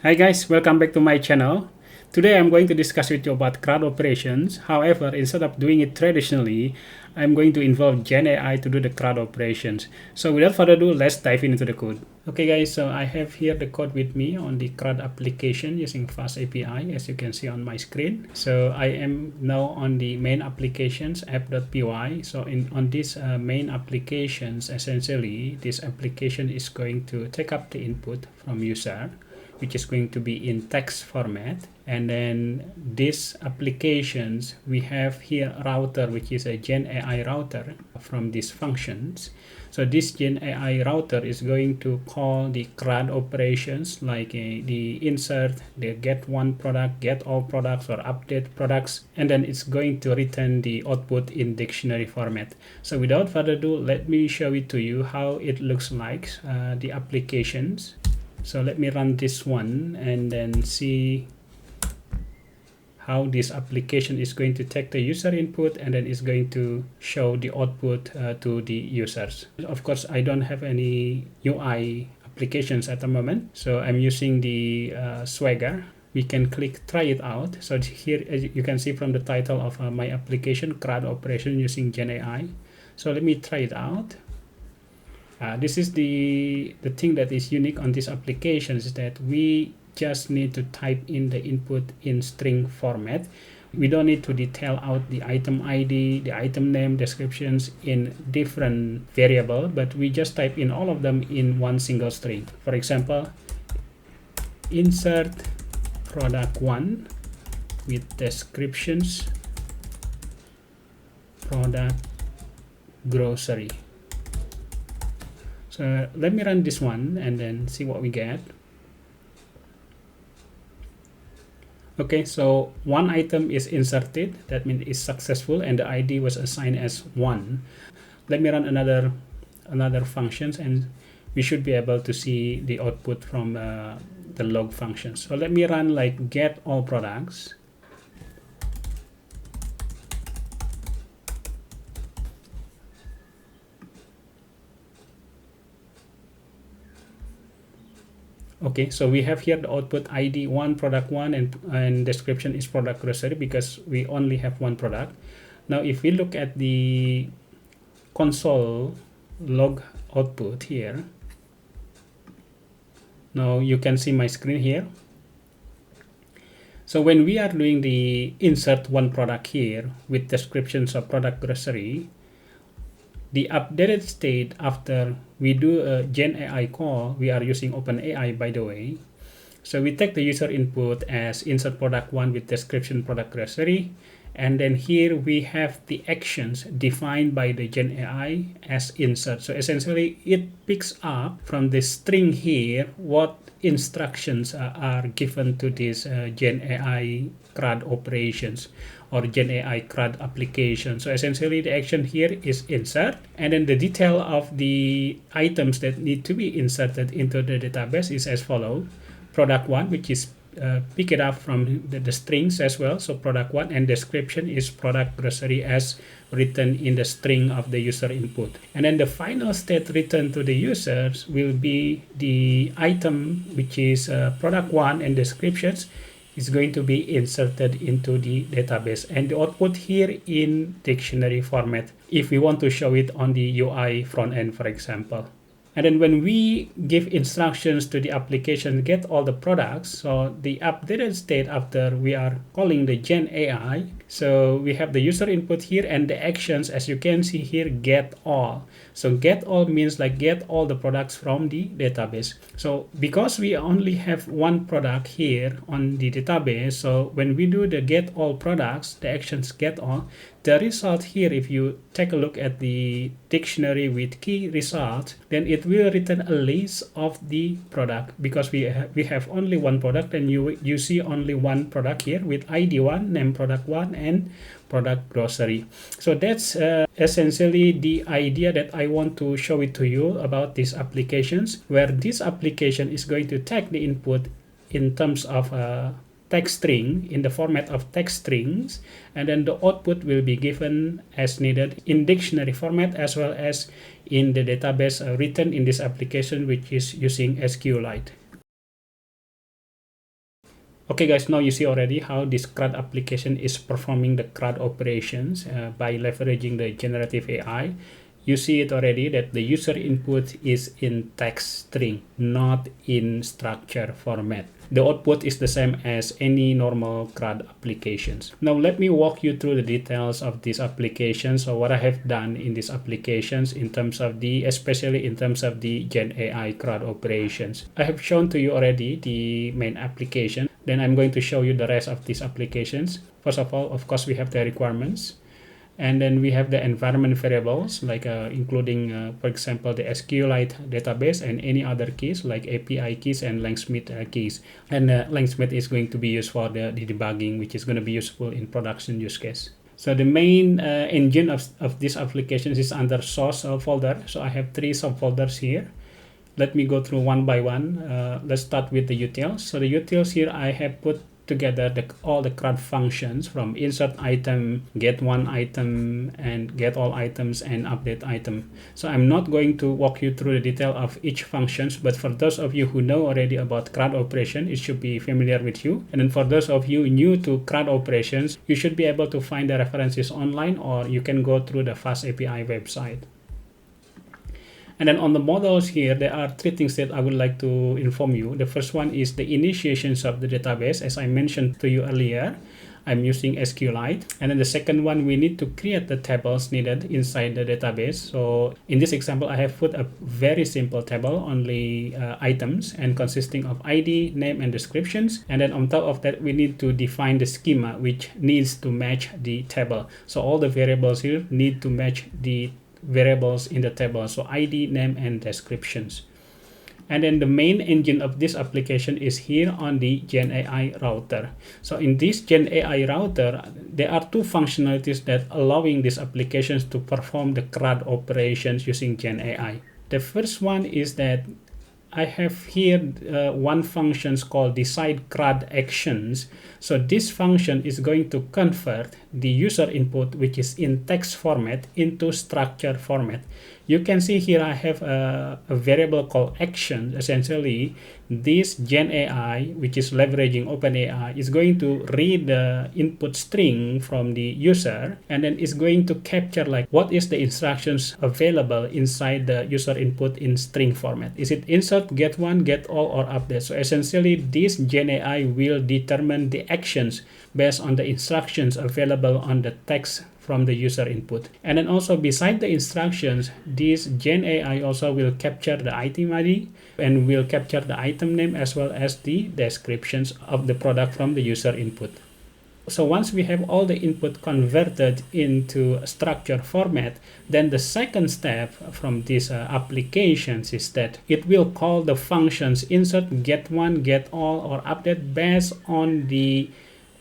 Hi guys, welcome back to my channel. Today I'm going to discuss with you about CRUD operations. However, instead of doing it traditionally, I'm going to involve GenAI to do the CRUD operations. So without further ado, let's dive into the code. Okay guys, so I have here the code with me on the CRUD application using FastAPI, as you can see on my screen. So I am now on the main applications app.py. So on this main applications, essentially, this application is going to take up the input from user, which is going to be in text format, and then these applications we have here router, which is a GenAI router from these functions. So this GenAI router is going to call the CRUD operations like the insert, the get one product, get all products, or update products, and then it's going to return the output in dictionary format. So without further ado, let me show it to you how it looks like, the applications. So let me run this one and then see how this application is going to take the user input and then is going to show the output to the users. Of course, I don't have any UI applications at the moment, so I'm using the Swagger. We can click try it out. So here, as you can see from the title of my application, CRUD operation using GenAI. So let me try it out. This is the thing that is unique on this application, is that we just need to type in the input in string format. We don't need to detail out the item ID, the item name, descriptions in different variable, but we just type in all of them in one single string. For example, insert product 1 with descriptions product grocery. So let me run this one and then see what we get. Okay, so one item is inserted, that means it's successful, and the ID was assigned as 1. Let me run another functions, and we should be able to see the output from the log function. So let me run like get all products. Okay, so we have here the output ID 1, product 1, and description is product grocery because we only have one product. Now if we look at the console log output here, now you can see my screen here. So when we are doing the insert one product here with descriptions of product grocery, the updated state after we do a GenAI call, we are using OpenAI, by the way. So we take the user input as insert product 1 with description product grocery, and then here we have the actions defined by the GenAI as insert. So essentially it picks up from the string here what instructions are given to this GenAI CRUD operations or GenAI CRUD application. So essentially the action here is insert, and then the detail of the items that need to be inserted into the database is as follows. Product 1, which is pick it up from the strings as well. So product 1, and description is product grocery as written in the string of the user input. And then the final state returned to the users will be the item, which is product 1 and descriptions is going to be inserted into the database, and the output here in dictionary format if we want to show it on the UI front end, for example. And then when we give instructions to the application get all the products, so the updated state after we are calling the GenAI, so we have the user input here and the actions, as you can see here, get all. So get all means like get all the products from the database. So because we only have one product here on the database, so when we do the get all products, the actions get all, the result here, if you take a look at the dictionary with key result, then it will return a list of the product because we have only one product, and you see only one product here with ID 1, name product 1, and product grocery. So that's essentially the idea that I want to show it to you about these applications, where this application is going to take the input in terms of text string in the format of text strings, and then the output will be given as needed in dictionary format as well as in the database written in this application, which is using SQLite. Okay guys, now you see already how this CRUD application is performing the CRUD operations by leveraging the generative AI. You see it already that the user input is in text string, not in structure format. The output is the same as any normal CRUD applications. Now let me walk you through the details of these applications, or what I have done in these applications in terms of especially in terms of the GenAI CRUD operations. I have shown to you already the main application. Then I'm going to show you the rest of these applications. First of all, of course, we have the requirements. And then we have the environment variables, like including, for example, the SQLite database and any other keys like API keys and LangSmith keys. And LangSmith is going to be used for the debugging, which is going to be useful in production use case. So the main engine of this application is under source folder. So I have 3 subfolders here. Let me go through one by one. Let's start with the utils. So the utils here, I have put together all the CRUD functions from insert item, get one item, and get all items, and update item. So I'm not going to walk you through the detail of each functions, but for those of you who know already about CRUD operation, it should be familiar with you. And then for those of you new to CRUD operations, you should be able to find the references online, or you can go through the FastAPI website. And then on the models here, there are 3 things that I would like to inform you. The first one is the initiations of the database. As I mentioned to you earlier, I'm using SQLite. And then the second one, we need to create the tables needed inside the database. So in this example, I have put a very simple table, only items, and consisting of ID, name, and descriptions. And then on top of that, we need to define the schema, which needs to match the table. So all the variables here need to match the variables in the table, so ID, name, and descriptions. And then the main engine of this application is here on the GenAI router. So in this GenAI router, there are 2 functionalities that allowing these applications to perform the CRUD operations using GenAI. The first one is that I have here one function called decide CRUD actions. So this function is going to convert the user input, which is in text format, into structure format. You can see here I have a variable called action. Essentially, this GenAI, which is leveraging OpenAI, is going to read the input string from the user, and then is going to capture like what is the instructions available inside the user input in string format. Is it insert, get one, get all, or update? So essentially, this GenAI will determine the actions based on the instructions available on the text from the user input. And then also beside the instructions, this GenAI also will capture the item ID and will capture the item name as well as the descriptions of the product from the user input. So once we have all the input converted into structure format, then the second step from these applications is that it will call the functions insert, get one, get all, or update based on the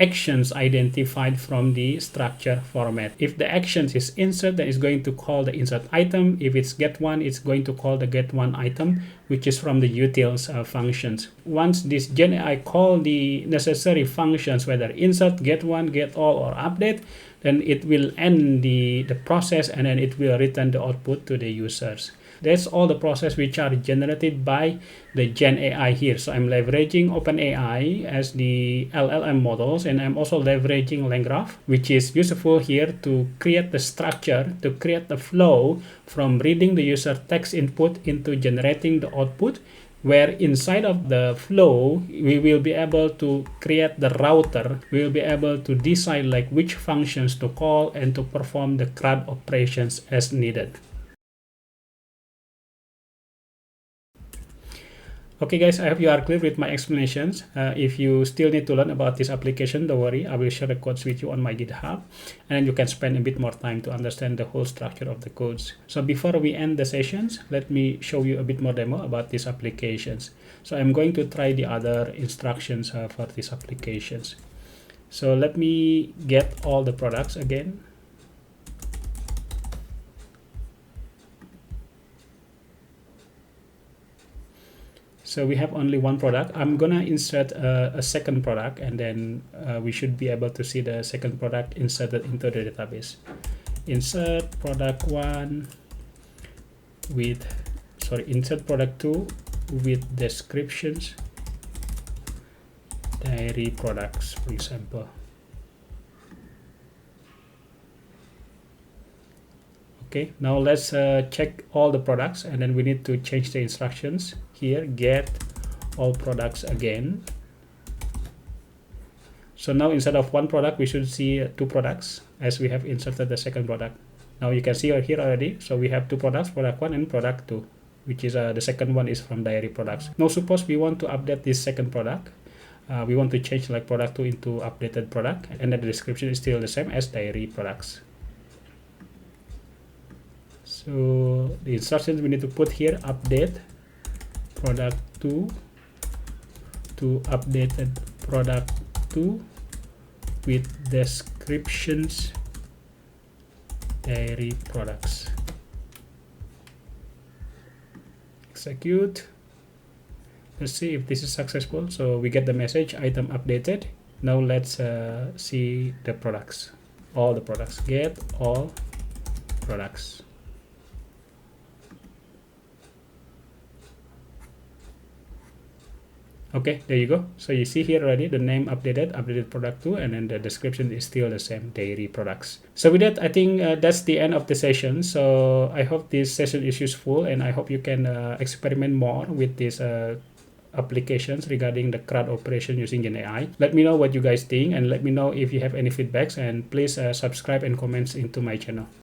actions identified from the structure format. If the actions is insert, then it's going to call the insert item. If it's get one, it's going to call the get one item, which is from the utils functions. Once this GenAI call the necessary functions, whether insert, get one, get all, or update, then it will end the process, and then it will return the output to the users. That's all the process which are generated by the GenAI here. So I'm leveraging OpenAI as the LLM models, and I'm also leveraging LangGraph, which is useful here to create the structure, to create the flow from reading the user text input into generating the output, where inside of the flow, we will be able to create the router. We will be able to decide like which functions to call and to perform the CRUD operations as needed. Okay guys, I hope you are clear with my explanations. If you still need to learn about this application, don't worry, I will share the codes with you on my GitHub, and you can spend a bit more time to understand the whole structure of the codes. So before we end the sessions, let me show you a bit more demo about these applications. So I'm going to try the other instructions for these applications. So let me get all the products again. So we have only one product. I'm gonna insert a second product, and then we should be able to see the second product inserted into the database. Insert product 1 with, insert product 2 with descriptions dairy products, for example. Okay, now let's check all the products, and then we need to change the instructions here, get all products again. So now instead of one product, we should see two products, as we have inserted the second product. Now you can see here already, so we have two products, product 1 and product 2, which is the second one is from dairy products. Now suppose we want to update this second product. We want to change like product 2 into updated product, and then the description is still the same as dairy products. So the instructions we need to put here, update product 2 to updated product 2 with descriptions dairy products. Execute. Let's see if this is successful. So we get the message, item updated. Now let's see the products, all the products, get all products. Okay, there you go. So you see here already the name updated product 2, and then the description is still the same, dairy products. So with that, I think that's the end of the session. So I hope this session is useful, and I hope you can experiment more with these applications regarding the CRUD operation using GenAI. Let me know what you guys think, and let me know if you have any feedbacks, and please subscribe and comments into my channel.